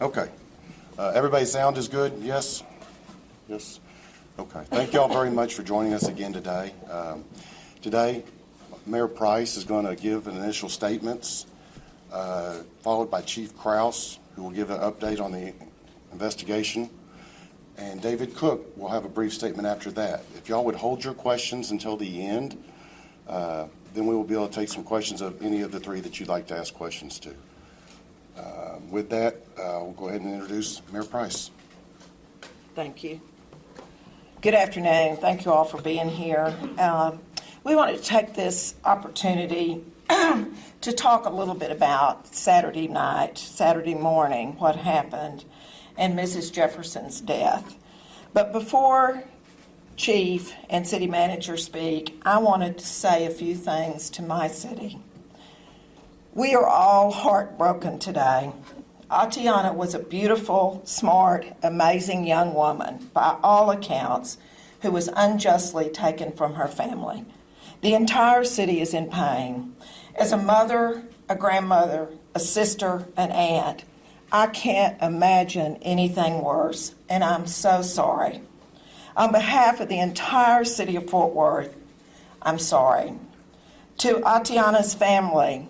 Okay. Everybody's sound is good? Yes? Yes? Okay. Thank you all very much for joining us again today. Today, Mayor Price is going to give an initial statements, followed by Chief Kraus, who will give an update on the investigation. And David Cook will have a brief statement after that. If y'all would hold your questions until the end, then we will be able to take some questions of any of the three that you'd like to ask questions to. With that, we'll go ahead and introduce Mayor Price. Thank you. Good afternoon. Thank you all for being here. We wanted to take this opportunity to talk a little bit about Saturday morning, what happened, and Mrs. Jefferson's death. But before Chief and City Manager speak, I wanted to say a few things to my city. We are all heartbroken today. Atatiana was a beautiful, smart, amazing young woman, by all accounts, who was unjustly taken from her family. The entire city is in pain. As a mother, a grandmother, a sister, an aunt, I can't imagine anything worse, and I'm so sorry. On behalf of the entire city of Fort Worth, I'm sorry. To Atatiana's family,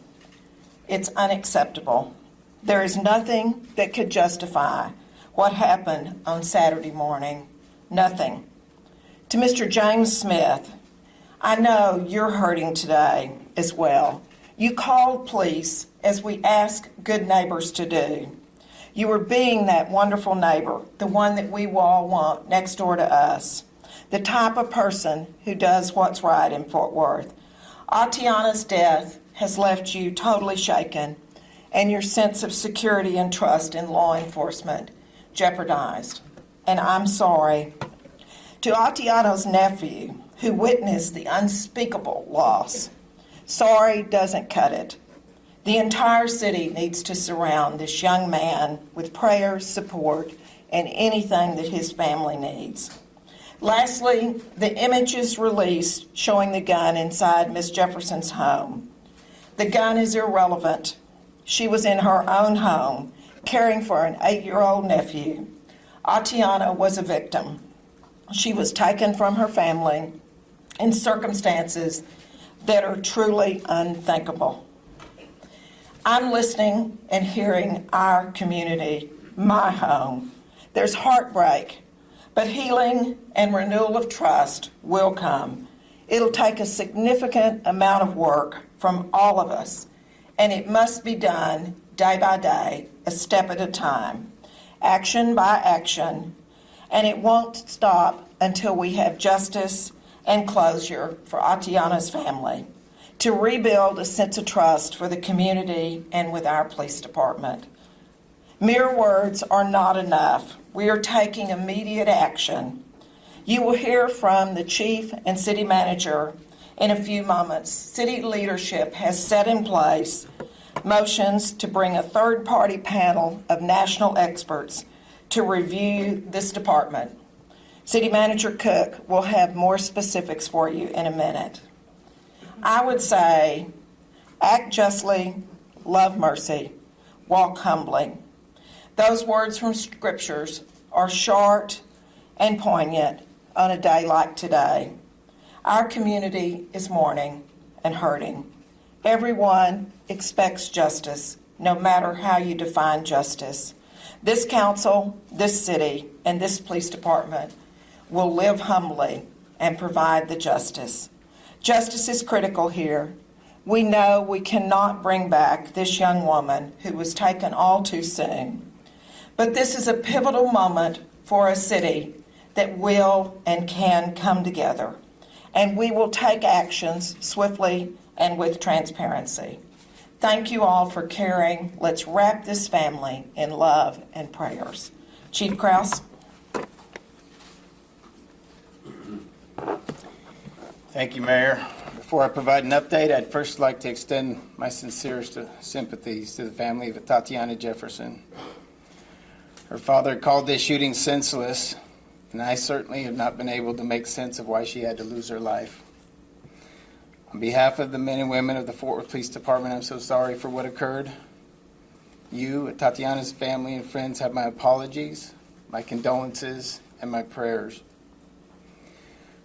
it's unacceptable. There is nothing that could justify what happened on Saturday morning. Nothing. To Mr. James Smith, I know you're hurting today as well. You called police as we ask good neighbors to do. You were being that wonderful neighbor, the one that we all want next door to us, the type of person who does what's right in Fort Worth. Atatiana's death has left you totally shaken and your sense of security and trust in law enforcement jeopardized. And I'm sorry. To Atatiana's nephew, who witnessed the unspeakable loss, sorry doesn't cut it. The entire city needs to surround this young man with prayers, support, and anything that his family needs. Lastly, the images released showing the gun inside Miss Jefferson's home. The gun is irrelevant. She was in her own home, caring for an 8-year-old nephew. Atatiana was a victim. She was taken from her family in circumstances that are truly unthinkable. I'm listening and hearing our community, my home. There's heartbreak, but healing and renewal of trust will come. It'll take a significant amount of work from all of us, and it must be done day by day, a step at a time, action by action, and it won't stop until we have justice and closure for Atatiana's family, to rebuild a sense of trust for the community and with our police department. Mere words are not enough. We are taking immediate action. You will hear from the chief and city manager in a few moments. City leadership has set in place motions to bring a third-party panel of national experts to review this department. City Manager Cook will have more specifics for you in a minute. I would say, act justly, love mercy, walk humbly. Those words from scriptures are short and poignant on a day like today. Our community is mourning and hurting. Everyone expects justice, no matter how you define justice. This council, this city, and this police department will live humbly and provide the justice. Justice is critical here. We know we cannot bring back this young woman who was taken all too soon. But this is a pivotal moment for a city that will and can come together. And we will take actions swiftly and with transparency. Thank you all for caring. Let's wrap this family in love and prayers. Chief Kraus. Thank you, Mayor. Before I provide an update, I'd first like to extend my sincerest sympathies to the family of Atatiana Jefferson. Her father called this shooting senseless, and I certainly have not been able to make sense of why she had to lose her life. On behalf of the men and women of the Fort Worth Police Department, I'm so sorry for what occurred. You, Atatiana's family and friends, have my apologies, my condolences, and my prayers.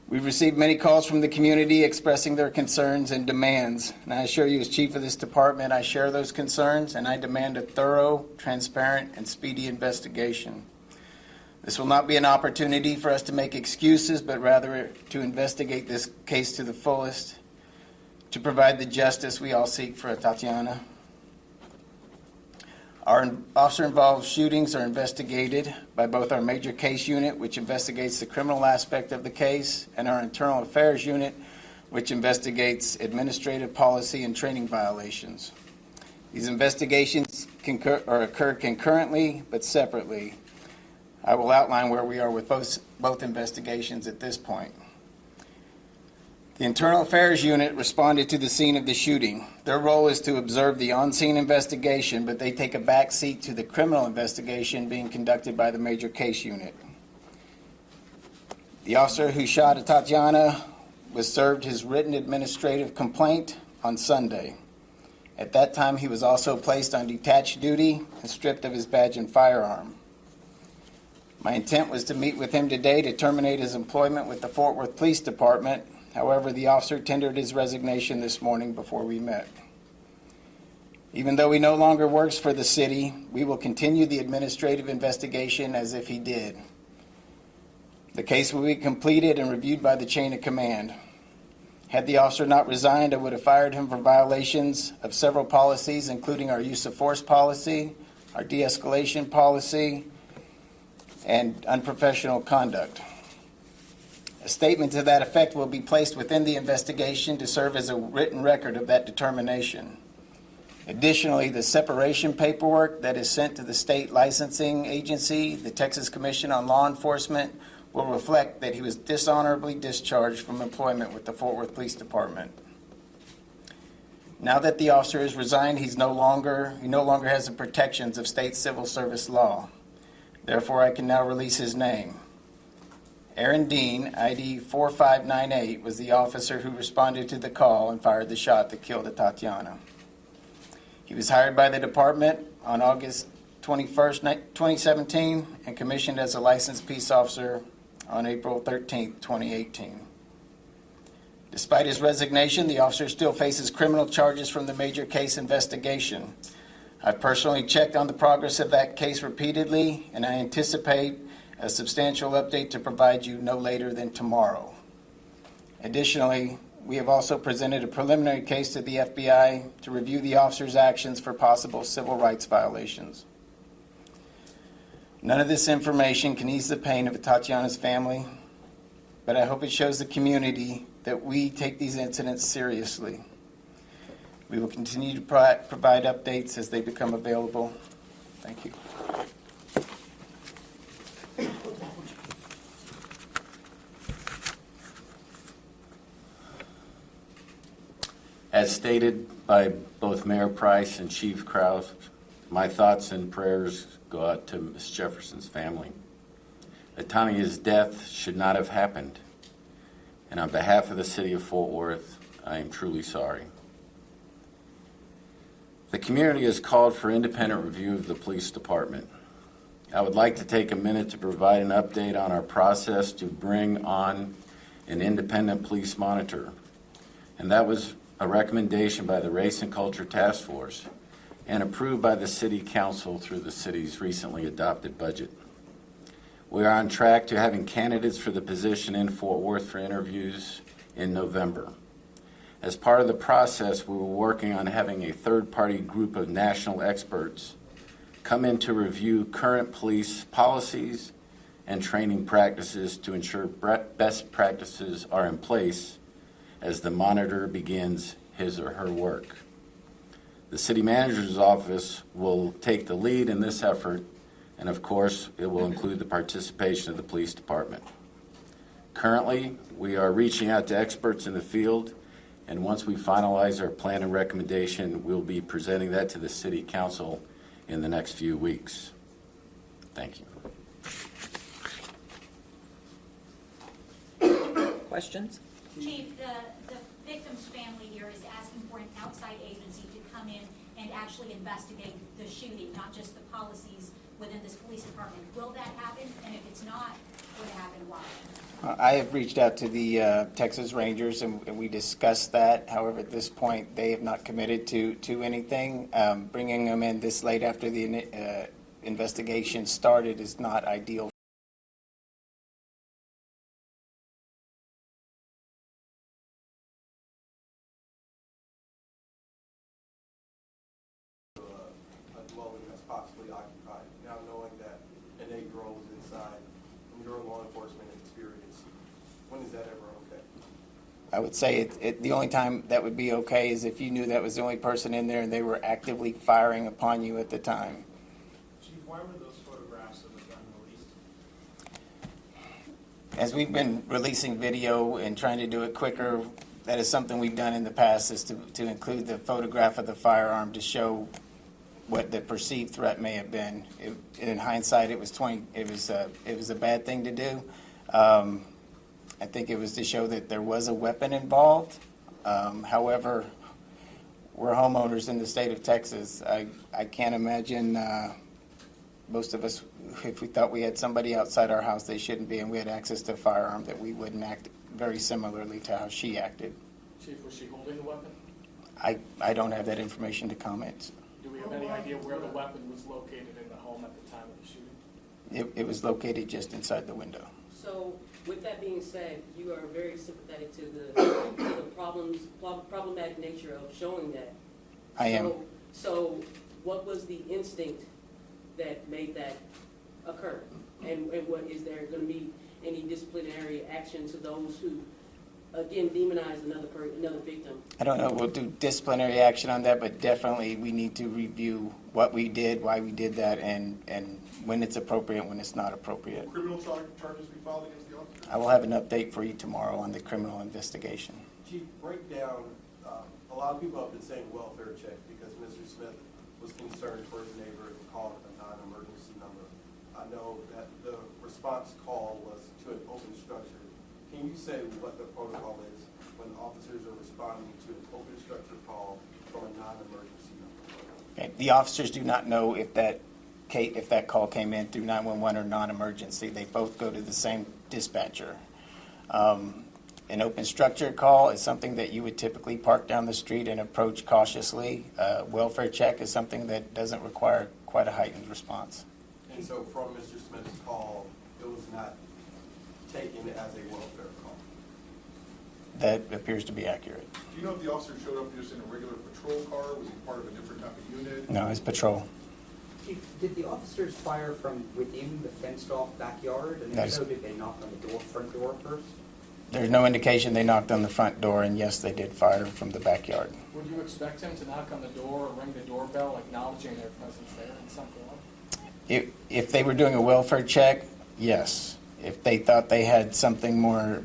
We've received many calls from the community expressing their concerns and demands, and I assure you, as chief of this department, I share those concerns, and I demand a thorough, transparent, and speedy investigation. This will not be an opportunity for us to make excuses, but rather to investigate this case to the fullest, to provide the justice we all seek for Atatiana. Our officer-involved shootings are investigated by both our major case unit, which investigates the criminal aspect of the case, and our internal affairs unit, which investigates administrative policy and training violations. These investigations occur concurrently but separately. I will outline where we are with both investigations at this point. The Internal Affairs Unit responded to the scene of the shooting. Their role is to observe the on-scene investigation, but they take a back seat to the criminal investigation being conducted by the Major Case Unit. The officer who shot Atatiana was served his written administrative complaint on Sunday. At that time, he was also placed on detached duty and stripped of his badge and firearm. My intent was to meet with him today to terminate his employment with the Fort Worth Police Department. However, the officer tendered his resignation this morning before we met. Even though he no longer works for the city, we will continue the administrative investigation as if he did. The case will be completed and reviewed by the chain of command. Had the officer not resigned, I would have fired him for violations of several policies, including our use of force policy, our de-escalation policy, and unprofessional conduct. A statement to that effect will be placed within the investigation to serve as a written record of that determination. Additionally, the separation paperwork that is sent to the state licensing agency, the Texas Commission on Law Enforcement, will reflect that he was dishonorably discharged from employment with the Fort Worth Police Department. Now that the officer is resigned, he no longer has the protections of state civil service law. Therefore, I can now release his name. Aaron Dean, ID 4598, was the officer who responded to the call and fired the shot that killed Atatiana. He was hired by the department on August 21st, 2017, and commissioned as a licensed peace officer on April 13th, 2018. Despite his resignation, the officer still faces criminal charges from the major case investigation. I've personally checked on the progress of that case repeatedly, and I anticipate a substantial update to provide you no later than tomorrow. Additionally, we have also presented a preliminary case to the FBI to review the officer's actions for possible civil rights violations. None of this information can ease the pain of Atatiana's family, but I hope it shows the community that we take these incidents seriously. We will continue to provide updates as they become available. Thank you. As stated by both Mayor Price and Chief Kraus, my thoughts and prayers go out to Ms. Jefferson's family. Atatiana's death should not have happened, and on behalf of the city of Fort Worth, I am truly sorry. The community has called for independent review of the police department. I would like to take a minute to provide an update on our process to bring on an independent police monitor, and that was a recommendation by the Race and Culture Task Force and approved by the City Council through the city's recently adopted budget. We are on track to having candidates for the position in Fort Worth for interviews in November. As part of the process, we were working on having a third-party group of national experts come in to review current police policies and training practices to ensure best practices are in place as the monitor begins his or her work. The city manager's office will take the lead in this effort, and of course, it will include the participation of the police department. Currently, we are reaching out to experts in the field, and once we finalize our plan and recommendation, we'll be presenting that to the city council in the next few weeks. Thank you. Questions? Chief, the victim's family here is asking for an outside agency to come in and actually investigate the shooting, not just the policies within this police department. Will that happen? And if it's not, will it happen? Why? I have reached out to the Texas Rangers, and we discussed that. However, at this point, they have not committed to anything. Bringing them in this late after the investigation started is not ideal. A dwelling that's possibly occupied, now knowing that an 8-year-old is inside, from your law enforcement experience, when is that ever okay? I would say the only time that would be okay is if you knew that was the only person in there and they were actively firing upon you at the time. Chief, why were those photographs of the gun released? As we've been releasing video and trying to do it quicker, that is something we've done in the past, is to include the photograph of the firearm to show what the perceived threat may have been. In hindsight, it was a bad thing to do. I think it was to show that there was a weapon involved. However, we're homeowners in the state of Texas. I can't imagine most of us, if we thought we had somebody outside our house they shouldn't be, and we had access to a firearm, that we wouldn't act very similarly to how she acted. Chief, was she holding the weapon? I don't have that information to comment. Do we have any idea where the weapon was located in the home at the time of the shooting? It was located just inside the window. So, with that being said, you are very sympathetic to the problematic nature of showing that. I am. So, what was the instinct that made that occur? And what, is there going to be any disciplinary action to those who, again, demonize another victim? I don't know, we'll do disciplinary action on that, but definitely we need to review what we did, why we did that, and when it's appropriate, when it's not appropriate. Criminal charges be filed against the officer? I will have an update for you tomorrow on the criminal investigation. Chief, break down, a lot of people have been saying welfare check because Mr. Smith was concerned for his neighbor and called a non-emergency number. I know that the response call was to an open structure. Can you say what the protocol is when officers are responding to an open structure call from a non-emergency number? Okay. The officers do not know if that call came in through 911 or non-emergency. They both go to the same dispatcher. An open structure call is something that you would typically park down the street and approach cautiously. Welfare check is something that doesn't require quite a heightened response. And so from Mr. Smith's call, it was not taken as a welfare call? That appears to be accurate. Do you know if the officer showed up just in a regular patrol car? Was he part of a different type of unit? No, it's patrol. Chief, did the officers fire from within the fenced-off backyard? And That if is- so, did they knock on the front door first? There's no indication they knocked on the front door, and yes, they did fire from the backyard. Would you expect him to knock on the door or ring the doorbell, acknowledging their presence there in some form? If they were doing a welfare check, yes. If they thought they had something more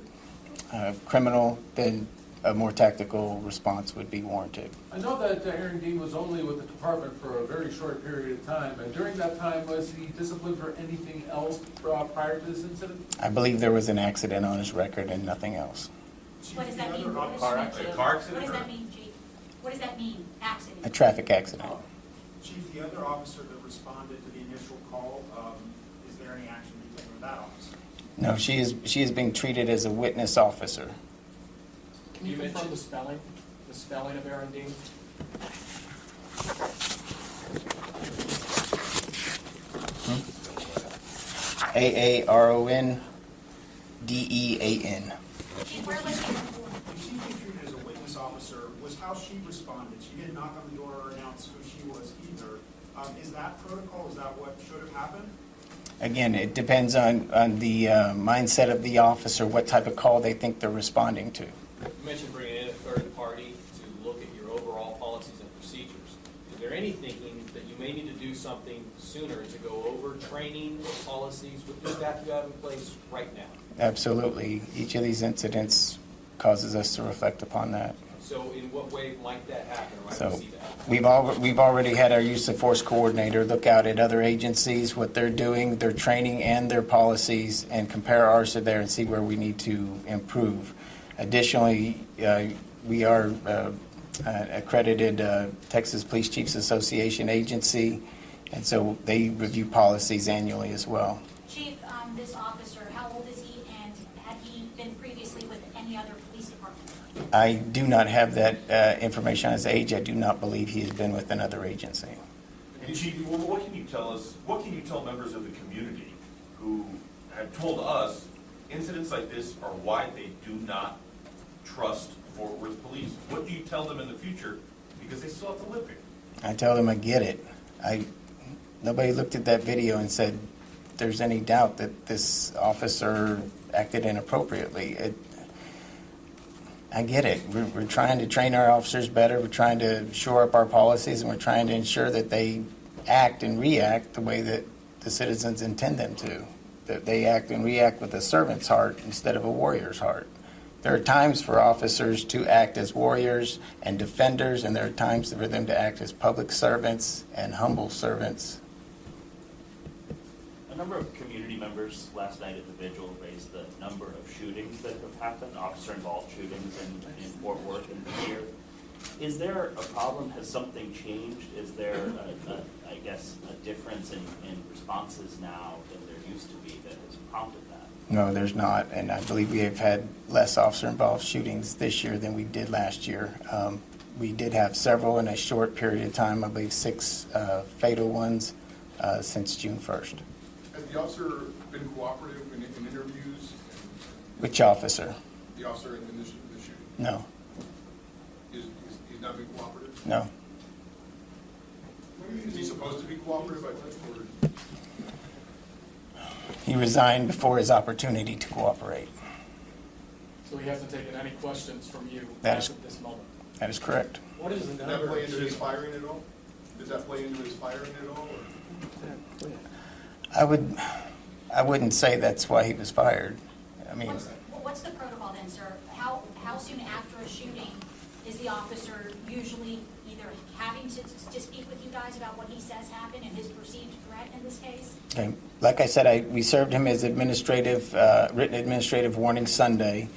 criminal, then a more tactical response would be warranted. I know that Aaron Dean was only with the department for a very short period of time, and during that time, was he disciplined for anything else prior to this incident? I believe there was an accident on his record and nothing else. What does that mean? What does Car that accident? mean? Car What accident does or- that mean, Chief? What does that mean, accident? A traffic accident. Chief, the other officer that responded to the initial call, is there any action being taken with that officer? No, she is being treated as a witness officer. Can you confirm the spelling of Aaron Dean? AARONDEAN. Chief, where was he before? If she being treated as a witness officer, was how she responded. She didn't knock on the door or announce who she was either. Is that protocol? Is that what should have happened? Again, it depends on the mindset of the officer, what type of call they think they're responding to. You mentioned bringing in a third party to look at your overall policies and procedures. Is there any thinking that you may need to do something sooner to go over training or policies with the staff you have in place right now? Absolutely. Each of these incidents causes us to reflect upon that. So in what way might that happen, or might So we see that? we've already had our use of force coordinator look out at other agencies, what they're doing, their training and their policies, and compare ours to theirs and see where we need to improve. Additionally, we are accredited Texas Police Chiefs Association agency, and so they review policies annually as well. Chief, this officer, how old is he, and had he been previously with any other police department? I do not have that information on his age. I do not believe he has been with another agency. And Chief, what can you tell us, what can you tell members of the community who have told us incidents like this are why they do not trust Fort Worth police? What do you tell them in the future, because they still have to live here? I tell them I get it. Nobody looked at that video and said there's any doubt that this officer acted inappropriately. I get it. We're trying to train our officers better. We're trying to shore up our policies, and we're trying to ensure that they act and react the way that the citizens intend them to. That they act and react with a servant's heart instead of a warrior's heart. There are times for officers to act as warriors and defenders, and there are times for them to act as public servants and humble servants. A number of community members last night at the vigil raised the number of shootings that have happened, officer-involved shootings in Fort Worth and here. Is there a problem? Has something changed? Is there, I guess, a difference in responses now than there used to be that has prompted that? No, there's not, and I believe we have had less officer-involved shootings this year than we did last year. We did have several in a short period of time, I believe 6 fatal ones since June 1st. Has the officer been cooperative in interviews? Which officer? The officer in the shooting? No. He's not been cooperative? No. Is he supposed to be cooperative? He resigned before his opportunity to cooperate. So he hasn't taken any questions from you That as is- of this moment? That is correct. What is the Did that number play of into his shootings? firing at all? Did that play into his firing at all? I wouldn't say that's why he was fired. I mean, What's the protocol then, sir? How soon after a shooting is the officer usually either having to speak with you guys about what he says happened and his perceived threat in this case? okay. Like I said, we served him as written administrative warning Sunday.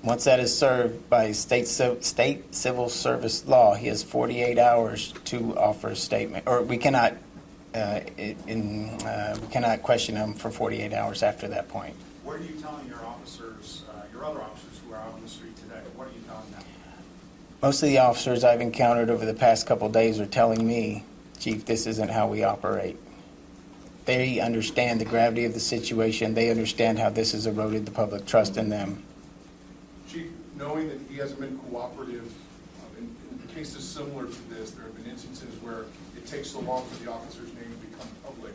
Once that is served by state civil service law, he has 48 hours to offer a statement, or we cannot question him for 48 hours after that point. What are you telling your officers, your other officers who are out on the street today? What are you telling them? Most of the officers I've encountered over the past couple of days are telling me, Chief, this isn't how we operate. They understand the gravity of the situation. They understand how this has eroded the public trust in them. Chief, knowing that he hasn't been cooperative, in cases similar to this, there have been instances where it takes so long for the officer's name to become public,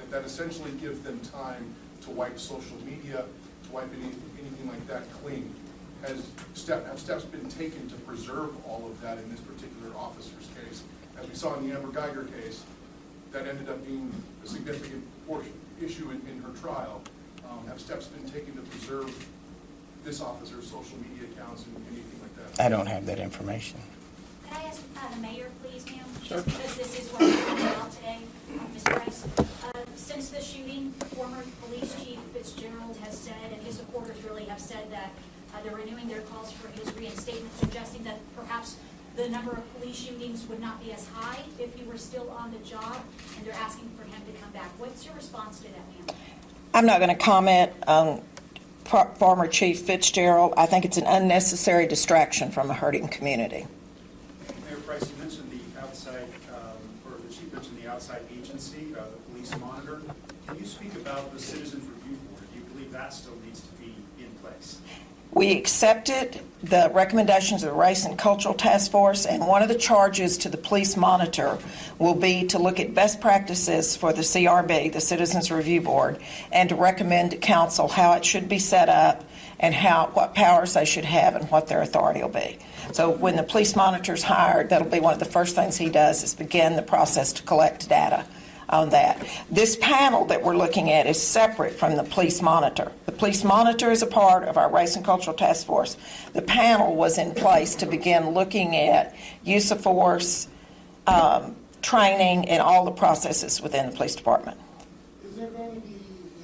that essentially gives them time to wipe social media, to wipe anything like that clean. Have steps been taken to preserve all of that in this particular officer's case? As we saw in the Amber Geiger case, that ended up being a significant issue in her trial. Have steps been taken to preserve this officer's social media accounts and anything like that? I don't have that information. Can I ask the mayor, please, ma'am? Sure. Just because this is what we're talking about today, Ms. Price. Since the shooting, former police chief Fitzgerald has said, and his supporters really have said that they're renewing their calls for his reinstatement, suggesting that perhaps the number of police shootings would not be as high if he were still on the job, and they're asking for him to come back. What's your response to that, ma'am? I'm not going to comment on former Chief Fitzgerald. I think it's an unnecessary distraction from a hurting community. Mayor Price, you mentioned the outside, or the chief mentioned the outside agency, the police monitor. Can you speak about the Citizens Review Board? Do you believe that still needs to be in place? We accepted the recommendations of the Race and Cultural Task Force, and one of the charges to the police monitor will be to look at best practices for the CRB, the Citizens Review Board, and to recommend to council how it should be set up and what powers they should have and what their authority will be. So when the police monitor's hired, that'll be one of the first things he does is begin the process to collect data on that. This panel that we're looking at is separate from the police monitor. The police monitor is a part of our Race and Cultural Task Force. The panel was in place to begin looking at use of force, training, and all the processes within the police department. Is there going to be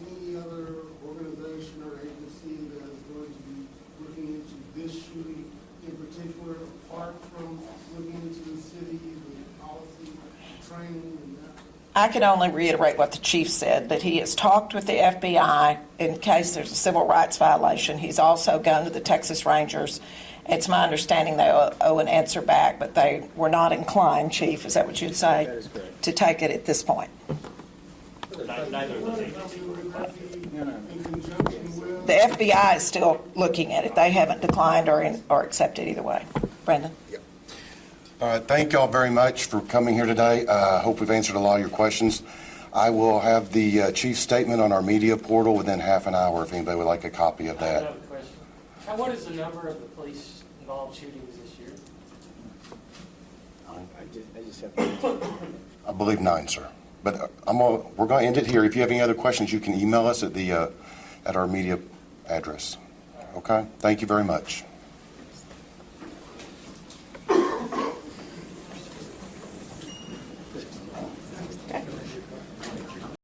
any other organization or agency that is going to be looking into this shooting in particular, apart from I can only reiterate what the chief said, that he has talked with the FBI in case there's a civil rights violation. He's also gone to the Texas Rangers. It's my understanding they owe an answer back, but they were not inclined, Chief, is that what you'd say? That is correct. To take it at this point. Neither of those agencies were required. In conjunction with. The FBI is still looking at it. They haven't declined or accepted either way. Brendan? All right, thank y'all very much for coming here today. I hope we've answered a lot of your questions. I will have the chief's statement on our media portal within half an hour if anybody would like a copy of I that. have a question. What is the number of the police-involved shootings this year? I believe 9, sir. But we're going to end it here. If you have any other questions, you can email us at our media address. Okay? Thank you very much.